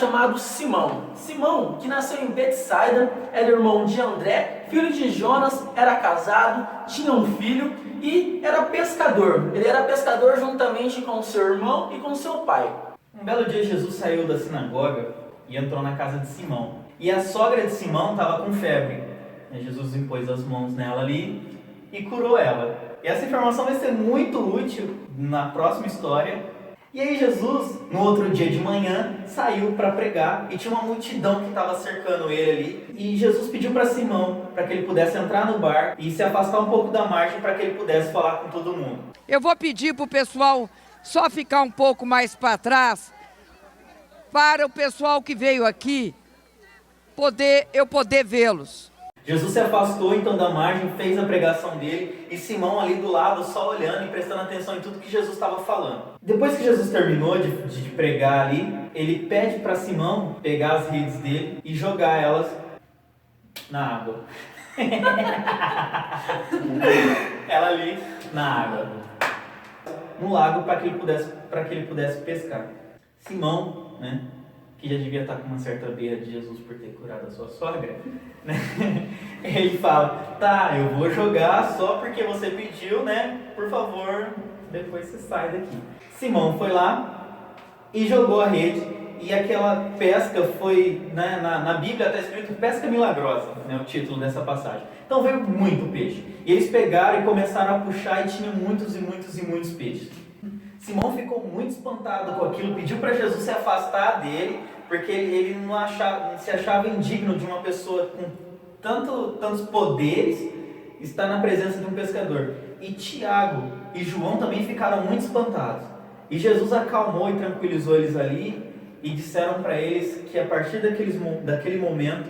chamado Simão. Simão, que nasceu em Betsaida, era irmão de André, filho de Jonas, era casado, tinha um filho e era pescador. Ele era pescador juntamente com seu irmão e com seu pai. Um belo dia Jesus saiu da sinagoga e entrou na casa de Simão. E a sogra de Simão estava com febre. E Jesus impôs as mãos nela ali e curou ela. E essa informação vai ser muito útil na próxima história. E aí Jesus, no outro dia de manhã, saiu para pregar e tinha uma multidão que estava cercando ele ali. E Jesus pediu para Simão para que ele pudesse entrar no bar e se afastar um pouco da margem para que ele pudesse falar com todo mundo. Eu vou pedir para o pessoal só ficar um pouco mais para trás, para o pessoal que veio aqui, eu poder vê-los. Jesus se afastou então da margem, fez a pregação dele e Simão ali do lado só olhando e prestando atenção em tudo que Jesus estava falando. Depois que Jesus terminou de pregar ali, ele pede para Simão pegar as redes dele e jogar elas na água. Ela ali na água, no lago, para que ele pudesse pescar. Simão, né, que já devia estar com uma certa beira de Jesus por ter curado a sua sogra, né? Ele fala, tá, eu vou jogar só porque você pediu, né? Por favor, depois você sai daqui. Simão foi lá e jogou a rede e aquela pesca foi, né, na Bíblia está escrito pesca milagrosa, né, o título dessa passagem. Então veio muito peixe. E eles pegaram e começaram a puxar e tinham muitos e muitos e muitos peixes. Simão ficou muito espantado com aquilo, pediu para Jesus se afastar dele, porque ele não se achava indigno de uma pessoa com tantos poderes estar na presença de um pescador. E Tiago e João também ficaram muito espantados. E Jesus acalmou e tranquilizou eles ali e disseram para eles que a partir daquele momento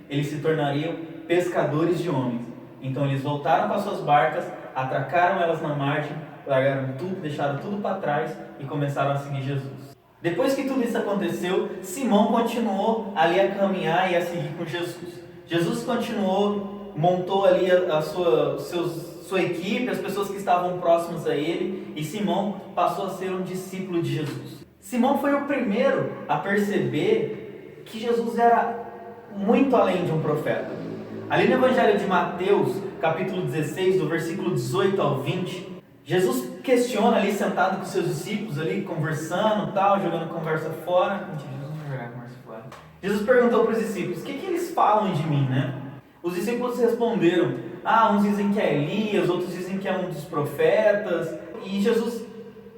eles se tornariam pescadores de homens. Então eles voltaram para suas barcas, atracaram elas na margem, largaram tudo, deixaram tudo para trás e começaram a seguir Jesus. Depois que tudo isso aconteceu, Simão continuou ali a caminhar e a seguir com Jesus. Jesus continuou, montou ali a sua equipe, as pessoas que estavam próximas a ele, e Simão passou a ser um discípulo de Jesus. Simão foi o primeiro a perceber que Jesus era muito além de um profeta. Ali no Evangelho de Mateus, capítulo 16, do versículo 18 ao 20, Jesus questiona ali, sentado com seus discípulos ali, conversando, tal, jogando conversa fora. Jesus não jogar conversa fora. Jesus perguntou para os discípulos, o que eles falam de mim, né? Os discípulos responderam, uns dizem que é Elias, outros dizem que é um dos profetas. E Jesus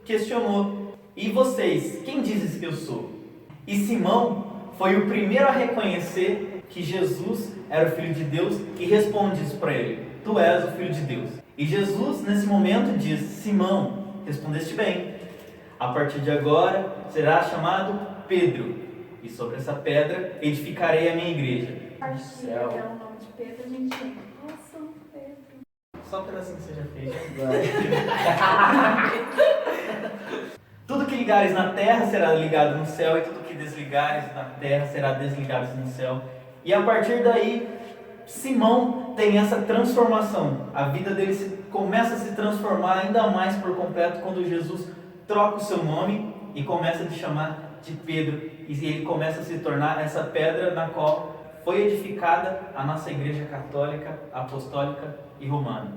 questionou, e vocês, quem dizem que eu sou? E Simão foi o primeiro a reconhecer que Jesus era o Filho de Deus e responde isso para ele, tu és o Filho de Deus. E Jesus, nesse momento, diz, Simão, respondeste bem, a partir de agora será chamado Pedro, e sobre essa pedra edificarei a minha igreja. Acho que é o nome de Pedro, a gente tem. Nossa, Pedro. Só um pedacinho que você já fez. Tudo que ligares na terra será ligado no céu, e tudo que desligares na terra será desligado no céu. E a partir daí, Simão tem essa transformação. A vida dele começa a se transformar ainda mais por completo quando Jesus troca o seu nome e começa a te chamar de Pedro. E ele começa a se tornar essa pedra na qual foi edificada a nossa igreja católica, apostólica e romana.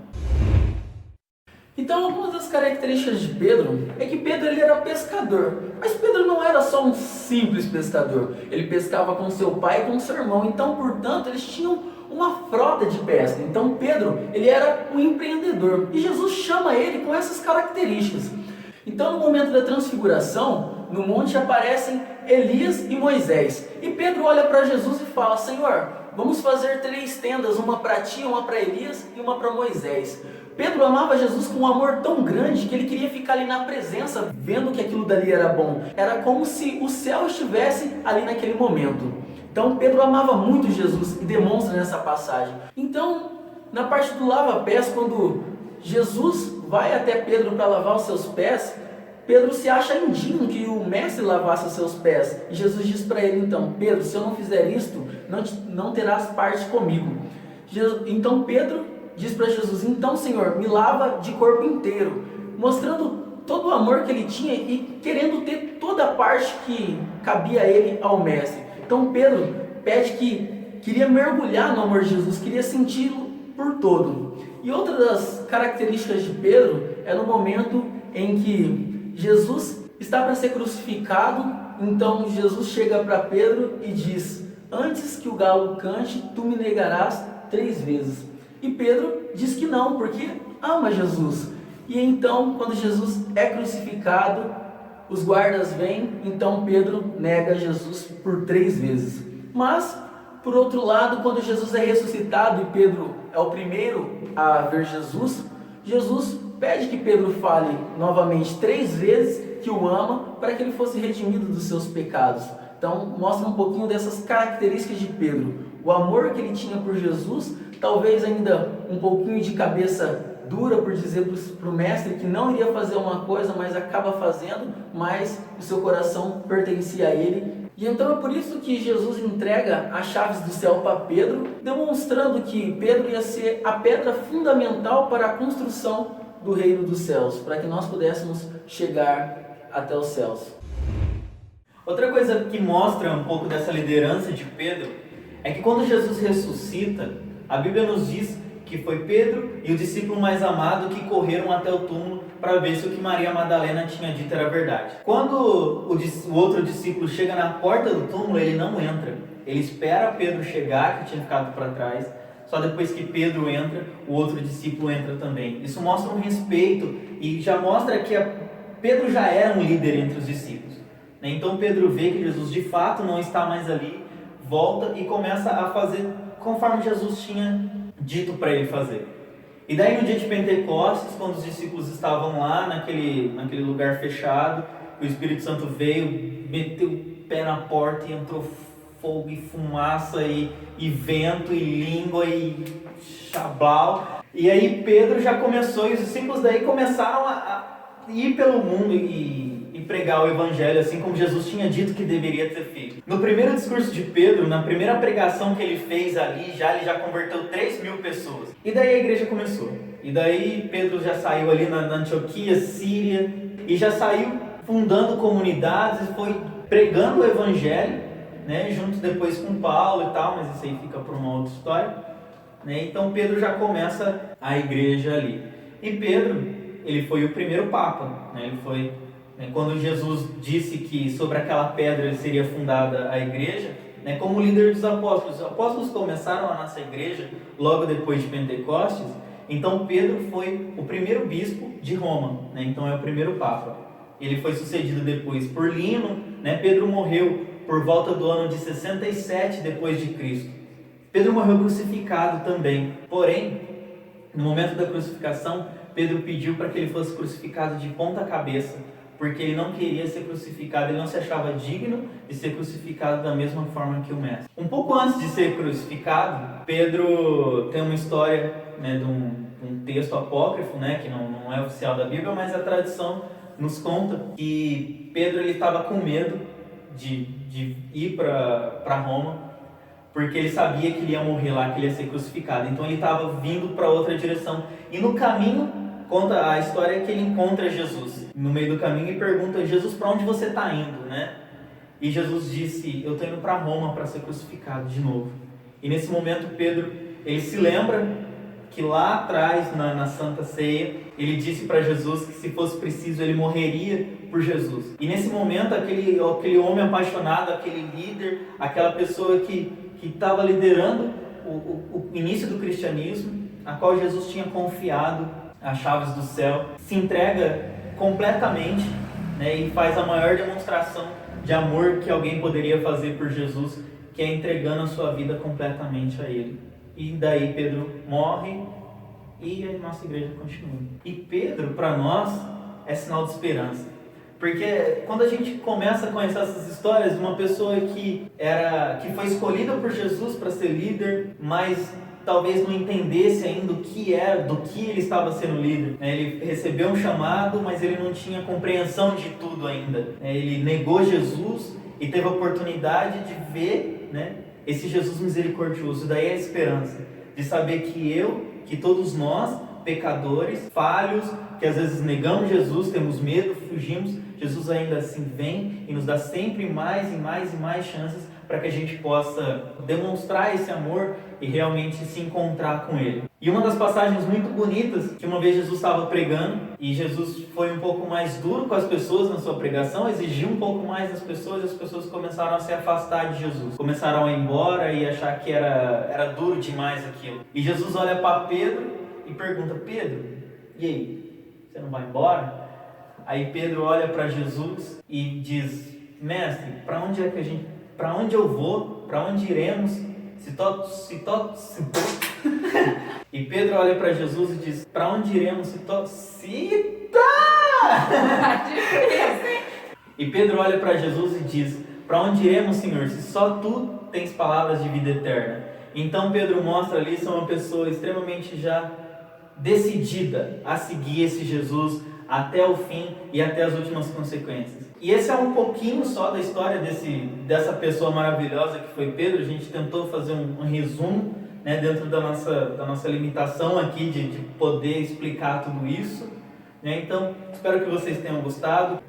Então, algumas das características de Pedro é que Pedro ele era pescador. Mas Pedro não era só um simples pescador. Ele pescava com seu pai e com seu irmão. Então, portanto, eles tinham uma frota de pesca. Então, Pedro ele era um empreendedor. E Jesus chama ele com essas características. Então, no momento da transfiguração, no monte aparecem Elias e Moisés. E Pedro olha para Jesus e fala, Senhor, vamos fazer 3 tendas, uma para ti, uma para Elias e uma para Moisés. Pedro amava Jesus com um amor tão grande que ele queria ficar ali na presença, vendo que aquilo dali era bom. Era como se o céu estivesse ali naquele momento. Então Pedro amava muito Jesus e demonstra nessa passagem. Então, na parte do lava-pés, quando Jesus vai até Pedro para lavar os seus pés, Pedro se acha indigno que o mestre lavasse os seus pés. E Jesus diz para ele então, Pedro, se eu não fizer isto, não terás parte comigo. Então Pedro diz para Jesus, então Senhor, me lava de corpo inteiro, mostrando todo o amor que ele tinha e querendo ter toda a parte que cabia a ele ao mestre. Então Pedro pede que queria mergulhar no amor de Jesus, queria senti-lo por todo. E outra das características de Pedro é no momento em que Jesus está para ser crucificado. Então Jesus chega para Pedro e diz: antes que o galo cante, tu me negarás 3 vezes. E Pedro diz que não, porque ama Jesus. E então, quando Jesus é crucificado, os guardas vêm, então Pedro nega Jesus por 3 vezes. Mas, por outro lado, quando Jesus é ressuscitado e Pedro é o primeiro a ver Jesus, Jesus pede que Pedro fale novamente 3 vezes que o ama, para que ele fosse redimido dos seus pecados. Então, mostra um pouquinho dessas características de Pedro. O amor que ele tinha por Jesus, talvez ainda um pouquinho de cabeça dura por dizer para o mestre que não iria fazer uma coisa, mas acaba fazendo, mas o seu coração pertencia a ele. E então é por isso que Jesus entrega as chaves do céu para Pedro, demonstrando que Pedro ia ser a pedra fundamental para a construção do reino dos céus, para que nós pudéssemos chegar até os céus. Outra coisa que mostra um pouco dessa liderança de Pedro é que quando Jesus ressuscita, a Bíblia nos diz que foi Pedro e o discípulo mais amado que correram até o túmulo para ver se o que Maria Madalena tinha dito era verdade. Quando o outro discípulo chega na porta do túmulo, ele não entra. Ele espera Pedro chegar, que tinha ficado para trás. Só depois que Pedro entra, o outro discípulo entra também. Isso mostra um respeito e já mostra que Pedro já era um líder entre os discípulos. Então Pedro vê que Jesus de fato não está mais ali, volta e começa a fazer conforme Jesus tinha dito para ele fazer. E daí no dia de Pentecostes, quando os discípulos estavam lá naquele lugar fechado, o Espírito Santo veio, meteu o pé na porta e entrou fogo e fumaça e vento e língua e chablau. E aí Pedro já começou, e os discípulos daí começaram a ir pelo mundo e pregar o evangelho, assim como Jesus tinha dito que deveria ter feito. No primeiro discurso de Pedro, na primeira pregação que ele fez ali, ele já converteu 3.000 pessoas. E daí a igreja começou. E daí Pedro já saiu ali na Antioquia, Síria, e já saiu fundando comunidades e foi pregando o evangelho, né, junto depois com Paulo e tal, mas isso aí fica para uma outra história. Né? Então Pedro já começa a igreja ali. E Pedro, ele foi o primeiro papa, né? Ele foi... Quando Jesus disse que sobre aquela pedra seria fundada a igreja, né, como líder dos apóstolos. Os apóstolos começaram a nossa igreja logo depois de Pentecostes, então Pedro foi o primeiro bispo de Roma, né, então é o primeiro papa. Ele foi sucedido depois por Lino, né, Pedro morreu por volta do ano de 67 depois de Cristo. Pedro morreu crucificado também, porém, no momento da crucificação, Pedro pediu para que ele fosse crucificado de ponta cabeça, porque ele não queria ser crucificado, ele não se achava digno de ser crucificado da mesma forma que o mestre. Um pouco antes de ser crucificado, Pedro tem uma história, né, de um texto apócrifo, né, que não é oficial da Bíblia, mas a tradição nos conta que Pedro estava com medo de ir para Roma, porque ele sabia que ele ia morrer lá, que ele ia ser crucificado. Então ele estava vindo para outra direção. E no caminho, conta a história que ele encontra Jesus no meio do caminho e pergunta: Jesus, para onde você está indo, né? E Jesus disse: eu estou indo para Roma para ser crucificado de novo. E nesse momento Pedro, ele se lembra que lá atrás, na Santa Ceia, ele disse para Jesus que se fosse preciso ele morreria por Jesus. E nesse momento aquele homem apaixonado, aquele líder, aquela pessoa que estava liderando o início do cristianismo, a qual Jesus tinha confiado as chaves do céu, se entrega completamente, né, e faz a maior demonstração de amor que alguém poderia fazer por Jesus, que é entregando a sua vida completamente a Ele. E daí Pedro morre e a nossa igreja continua. E Pedro, para nós, é sinal de esperança. Porque quando a gente começa a conhecer essas histórias de uma pessoa que foi escolhida por Jesus para ser líder, mas talvez não entendesse ainda do que ele estava sendo líder. Ele recebeu um chamado, mas ele não tinha compreensão de tudo ainda. Ele negou Jesus e teve a oportunidade de ver, né, esse Jesus misericordioso. Daí a esperança de saber que todos nós pecadores, falhos, que às vezes negamos Jesus, temos medo, fugimos. Jesus ainda assim vem e nos dá sempre mais e mais e mais chances para que a gente possa demonstrar esse amor e realmente se encontrar com Ele. E uma das passagens muito bonitas, que uma vez Jesus estava pregando, e Jesus foi um pouco mais duro com as pessoas na sua pregação, exigiu um pouco mais das pessoas, e as pessoas começaram a se afastar de Jesus. Começaram a ir embora e achar que era duro demais aquilo. E Jesus olha para Pedro e pergunta: Pedro, e aí, você não vai embora? Aí Pedro olha para Jesus e diz: Mestre, para onde eu vou? Para onde iremos? E Pedro olha para Jesus e diz: para onde iremos? E Pedro olha para Jesus e diz: para onde iremos, Senhor, se só tu tens palavras de vida eterna? Então Pedro mostra ali ser uma pessoa extremamente já decidida a seguir esse Jesus até o fim e até as últimas consequências. E esse é um pouquinho só da história dessa pessoa maravilhosa que foi Pedro. A gente tentou fazer um resumo, né, dentro da nossa limitação aqui de poder explicar tudo isso, né? Então, espero que vocês tenham gostado.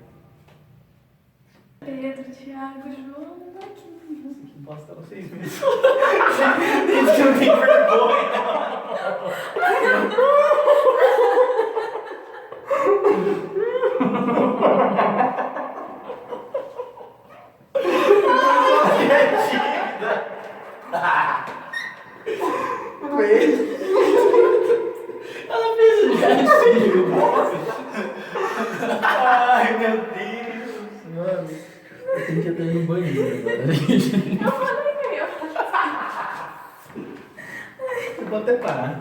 Pedro, Tiago, João, aqui. Que bosta vocês mesmos. Gente, eu tenho vergonha. Ela fez o gatinho. Ai, meu Deus. Mano, eu tenho que ir até no banheiro agora, gente. Eu falei, Eu vou até parar.